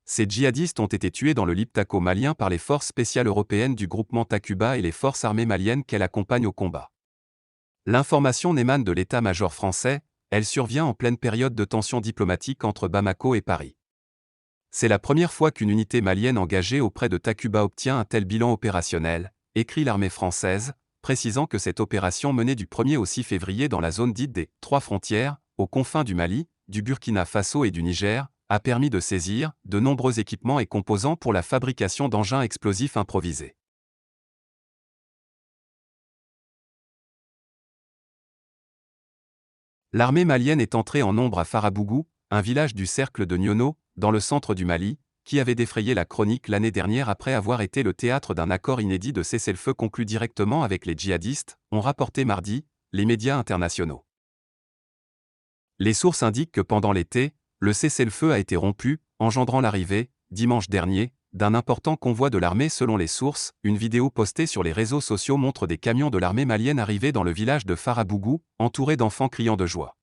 Ces djihadistes ont été tués dans le Liptako malien par les forces spéciales européennes du groupement Takuba et les forces armées maliennes qu'elle accompagne au combat. L'information n'émane de l'état-major français, elle survient en pleine période de tensions diplomatiques entre Bamako et Paris. C'est la première fois qu'une unité malienne engagée auprès de Takuba obtient un tel bilan opérationnel, écrit l'armée française, précisant que cette opération menée du 1er au 6 février dans la zone dite des « trois frontières », aux confins du Mali, du Burkina Faso et du Niger, a permis de saisir de nombreux équipements et composants pour la fabrication d'engins explosifs improvisés. L'armée malienne est entrée en nombre à Farabougou, un village du cercle de Niono, dans le centre du Mali, qui avait défrayé la chronique l'année dernière après avoir été le théâtre d'un accord inédit de cessez-le-feu conclu directement avec les djihadistes, ont rapporté mardi les médias internationaux. Les sources indiquent que pendant l'été, le cessez-le-feu a été rompu, engendrant l'arrivée, dimanche dernier, d'un important convoi de l'armée selon les sources. Une vidéo postée sur les réseaux sociaux montre des camions de l'armée malienne arrivés dans le village de Farabougou, entourés d'enfants criant de joie.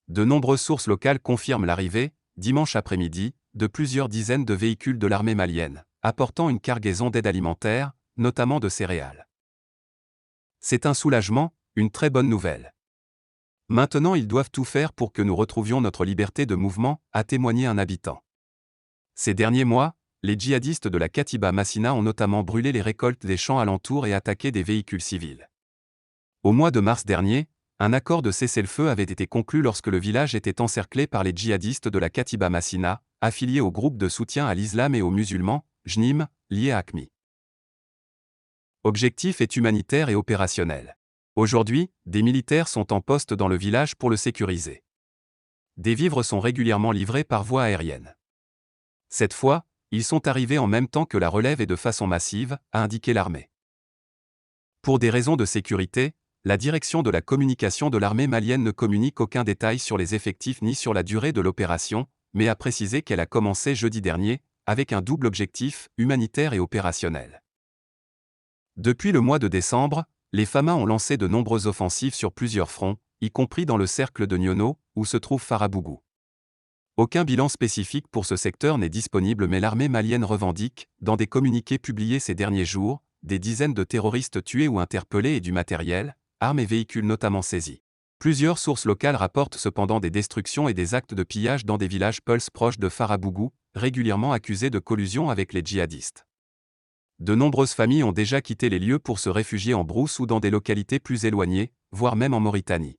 De nombreuses sources locales confirment l'arrivée, dimanche après-midi, de plusieurs dizaines de véhicules de l'armée malienne, apportant une cargaison d'aide alimentaire, notamment de céréales. C'est un soulagement, une très bonne nouvelle. Maintenant ils doivent tout faire pour que nous retrouvions notre liberté de mouvement, a témoigné un habitant. Ces derniers mois, les djihadistes de la Katiba Massina ont notamment brûlé les récoltes des champs alentours et attaqué des véhicules civils. Au mois de mars dernier, un accord de cessez-le-feu avait été conclu lorsque le village était encerclé par les djihadistes de la Katiba Massina, affiliés au groupe de soutien à l'islam et aux musulmans, JNIM, lié à AQMI. Objectif est humanitaire et opérationnel. Aujourd'hui, des militaires sont en poste dans le village pour le sécuriser. Des vivres sont régulièrement livrés par voie aérienne. Cette fois, ils sont arrivés en même temps que la relève et de façon massive, a indiqué l'armée. Pour des raisons de sécurité, la direction de la communication de l'armée malienne ne communique aucun détail sur les effectifs ni sur la durée de l'opération, mais a précisé qu'elle a commencé jeudi dernier, avec un double objectif, humanitaire et opérationnel. Depuis le mois de décembre, les FAMA ont lancé de nombreuses offensives sur plusieurs fronts, y compris dans le cercle de Niono, où se trouve Farabougou. Aucun bilan spécifique pour ce secteur n'est disponible mais l'armée malienne revendique, dans des communiqués publiés ces derniers jours, des dizaines de terroristes tués ou interpellés et du matériel, armes et véhicules notamment saisis. Plusieurs sources locales rapportent cependant des destructions et des actes de pillage dans des villages peuls proches de Farabougou, régulièrement accusés de collusion avec les djihadistes. De nombreuses familles ont déjà quitté les lieux pour se réfugier en brousse ou dans des localités plus éloignées, voire même en Mauritanie.